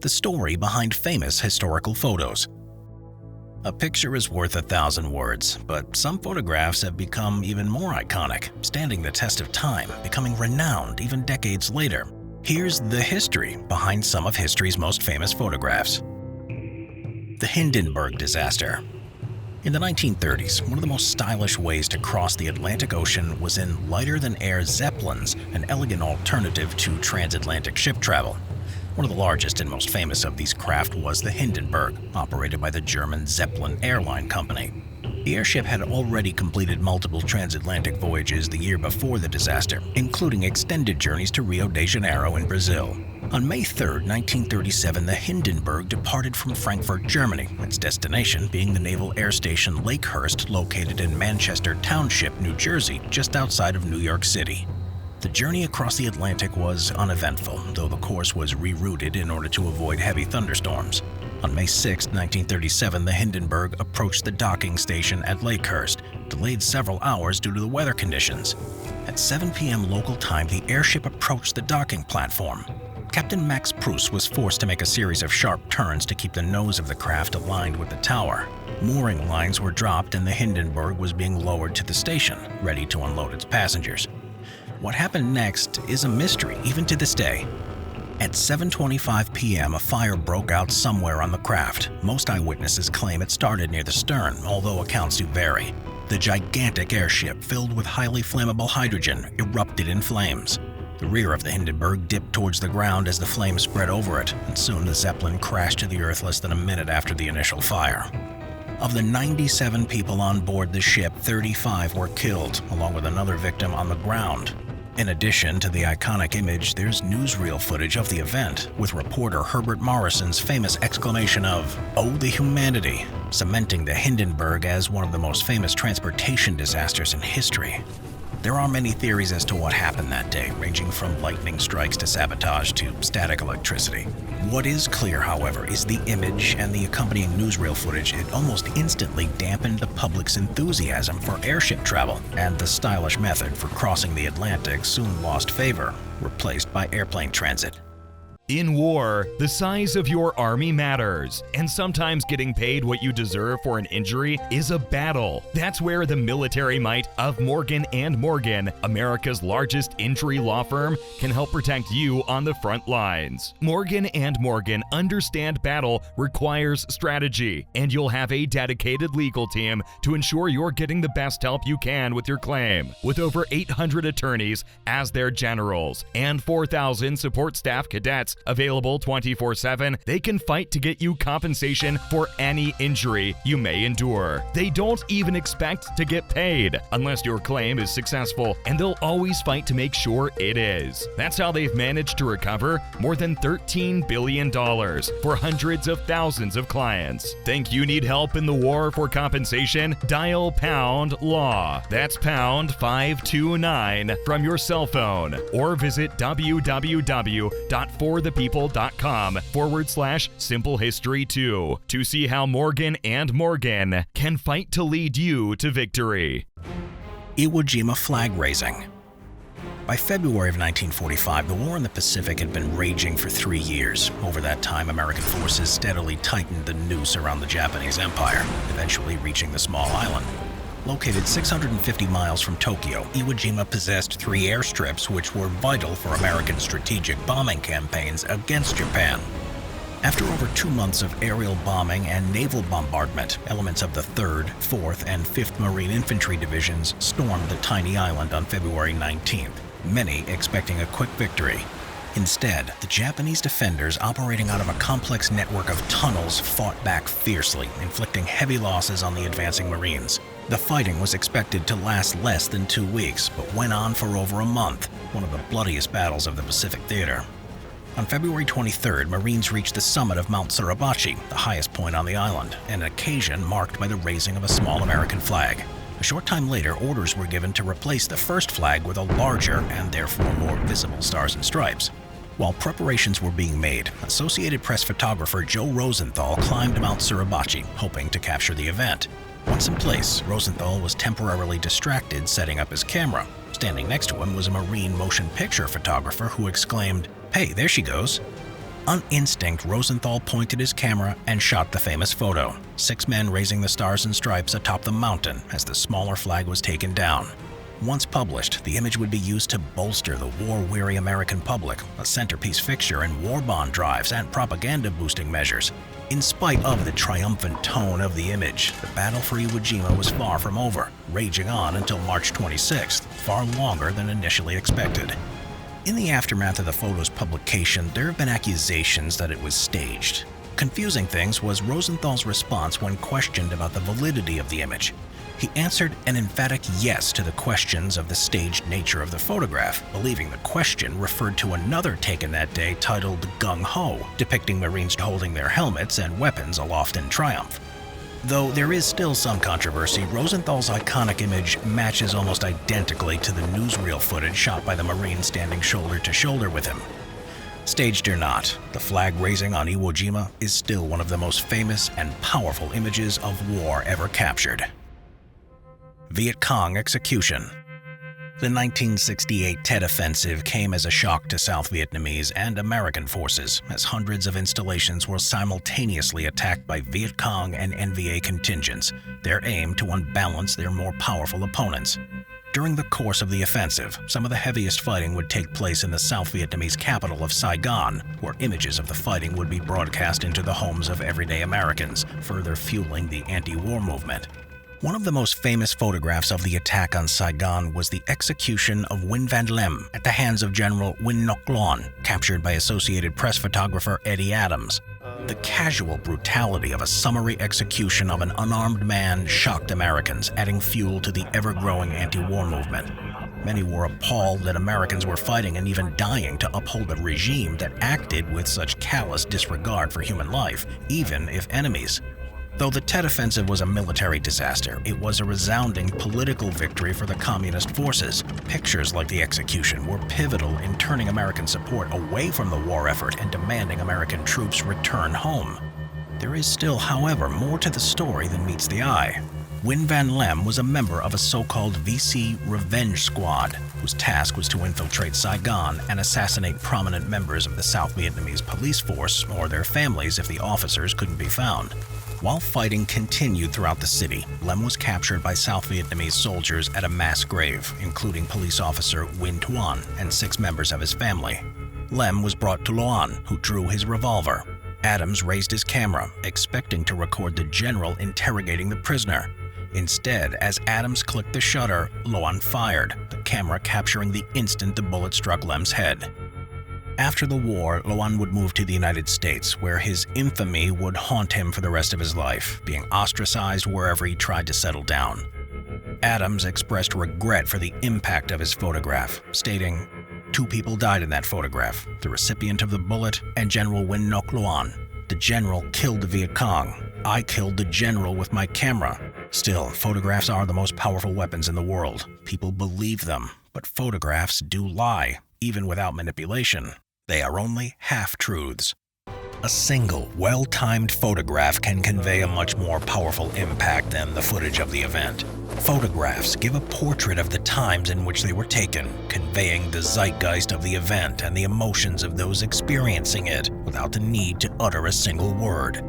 the story behind famous historical photos. A picture is worth 1,000 words, but some photographs have become even more iconic, standing the test of time, becoming renowned even decades later. Here's the history behind some of history's most famous photographs. The Hindenburg disaster. In the 1930s, one of the most stylish ways to cross the Atlantic Ocean was in lighter-than-air Zeppelins, an elegant alternative to transatlantic ship travel. One of the largest and most famous of these craft was the Hindenburg, operated by the German Zeppelin Airline Company. The airship had already completed multiple transatlantic voyages the year before the disaster, including extended journeys to Rio de Janeiro in Brazil. On May 3, 1937, the Hindenburg departed from Frankfurt, Germany, its destination being the Naval Air Station Lakehurst, located in Manchester Township, New Jersey, just outside of New York City. The journey across the Atlantic was uneventful, though the course was rerouted in order to avoid heavy thunderstorms. On May 6, 1937, the Hindenburg approached the docking station at Lakehurst, delayed several hours due to the weather conditions. At 7 p.m. local time, the airship approached the docking platform. Captain Max Pruss was forced to make a series of sharp turns to keep the nose of the craft aligned with the tower. Mooring lines were dropped and the Hindenburg was being lowered to the station, ready to unload its passengers. What happened next is a mystery even to this day. At 7:25 p.m., a fire broke out somewhere on the craft. Most eyewitnesses claim it started near the stern, although accounts do vary. The gigantic airship, filled with highly flammable hydrogen, erupted in flames. The rear of the Hindenburg dipped towards the ground as the flames spread over it, and soon the Zeppelin crashed to the earth less than a minute after the initial fire. Of the 97 people on board the ship, 35 were killed, along with another victim on the ground. In addition to the iconic image, there's newsreel footage of the event, with reporter Herbert Morrison's famous exclamation of, "Oh, the humanity," cementing the Hindenburg as one of the most famous transportation disasters in history. There are many theories as to what happened that day, ranging from lightning strikes to sabotage to static electricity. What is clear, however, is the image and the accompanying newsreel footage. It almost instantly dampened the public's enthusiasm for airship travel, and the stylish method for crossing the Atlantic soon lost favor, replaced by airplane transit. In war, the size of your army matters, and sometimes getting paid what you deserve for an injury is a battle. That's where the military might of Morgan & Morgan, America's largest injury law firm, can help protect you on the front lines. Morgan & Morgan understand battle requires strategy, and you'll have a dedicated legal team to ensure you're getting the best help you can with your claim. With over 800 attorneys as their generals and 4,000 support staff cadets available 24/7, they can fight to get you compensation for any injury you may endure. They don't even expect to get paid unless your claim is successful, and they'll always fight to make sure it is. That's how they've managed to recover more than $13 billion for hundreds of thousands of clients. Think you need help in the war for compensation? Dial #LAW. That's #529 from your cell phone, or visit www.forthepeople.com/simplehistory2 to see how Morgan & Morgan can fight to lead you to victory. Iwo Jima flag raising. By February of 1945, the war in the Pacific had been raging for 3 years. Over that time, American forces steadily tightened the noose around the Japanese Empire, eventually reaching the small island. Located 650 miles from Tokyo, Iwo Jima possessed 3 airstrips which were vital for American strategic bombing campaigns against Japan. After over 2 months of aerial bombing and naval bombardment, elements of the 3rd, 4th, and 5th Marine Infantry Divisions stormed the tiny island on February 19th, many expecting a quick victory. Instead, the Japanese defenders, operating out of a complex network of tunnels, fought back fiercely, inflicting heavy losses on the advancing Marines. The fighting was expected to last less than 2 weeks, but went on for over a month, one of the bloodiest battles of the Pacific Theater. On February 23rd, Marines reached the summit of Mount Suribachi, the highest point on the island, an occasion marked by the raising of a small American flag. A short time later, orders were given to replace the first flag with a larger and therefore more visible stars and stripes. While preparations were being made, Associated Press photographer Joe Rosenthal climbed Mount Suribachi, hoping to capture the event. Once in place, Rosenthal was temporarily distracted setting up his camera. Standing next to him was a Marine motion picture photographer who exclaimed, "Hey, there she goes." On instinct, Rosenthal pointed his camera and shot the famous photo. 6 men raising the stars and stripes atop the mountain as the smaller flag was taken down. Once published, the image would be used to bolster the war-weary American public, a centerpiece fixture in war bond drives and propaganda-boosting measures. In spite of the triumphant tone of the image, the battle for Iwo Jima was far from over, raging on until March 26th, far longer than initially expected. In the aftermath of the photo's publication, there have been accusations that it was staged. Confusing things was Rosenthal's response when questioned about the validity of the image. He answered an emphatic yes to the questions of the staged nature of the photograph, believing the question referred to another taken that day titled Gung Ho, depicting Marines holding their helmets and weapons aloft in triumph. Though there is still some controversy, Rosenthal's iconic image matches almost identically to the newsreel footage shot by the Marine standing shoulder to shoulder with him. Staged or not, the flag raising on Iwo Jima is still one of the most famous and powerful images of war ever captured. Viet Cong execution. The 1968 Tet Offensive came as a shock to South Vietnamese and American forces as hundreds of installations were simultaneously attacked by Viet Cong and NVA contingents, their aim to unbalance their more powerful opponents. During the course of the offensive, some of the heaviest fighting would take place in the South Vietnamese capital of Saigon, where images of the fighting would be broadcast into the homes of everyday Americans, further fueling the anti-war movement. One of the most famous photographs of the attack on Saigon was the execution of Nguyen Van Lem at the hands of General Nguyen Ngoc Loan, captured by Associated Press photographer Eddie Adams. The casual brutality of a summary execution of an unarmed man shocked Americans, adding fuel to the ever-growing anti-war movement. Many were appalled that Americans were fighting and even dying to uphold a regime that acted with such callous disregard for human life, even if enemies. Though the Tet Offensive was a military disaster, it was a resounding political victory for the communist forces. Pictures like the execution were pivotal in turning American support away from the war effort and demanding American troops return home. There is still, however, more to the story than meets the eye. Nguyen Van Lem was a member of a so-called VC Revenge Squad, whose task was to infiltrate Saigon and assassinate prominent members of the South Vietnamese police force or their families if the officers couldn't be found. While fighting continued throughout the city, Lem was captured by South Vietnamese soldiers at a mass grave, including police officer Nguyen Tuan and 6 members of his family. Lem was brought to Loan, who drew his revolver. Adams raised his camera, expecting to record the general interrogating the prisoner. Instead, as Adams clicked the shutter, Loan fired, the camera capturing the instant the bullet struck Lem's head. After the war, Loan would move to the United States, where his infamy would haunt him for the rest of his life, being ostracized wherever he tried to settle down. Adams expressed regret for the impact of his photograph, stating, "2 people died in that photograph, the recipient of the bullet and General Nguyen Ngoc Loan. The general killed the Viet Cong. I killed the general with my camera. Still, photographs are the most powerful weapons in the world. People believe them, but photographs do lie, even without manipulation. They are only half-truths." A single, well-timed photograph can convey a much more powerful impact than the footage of the event. Photographs give a portrait of the times in which they were taken, conveying the zeitgeist of the event and the emotions of those experiencing it without the need to utter a single word.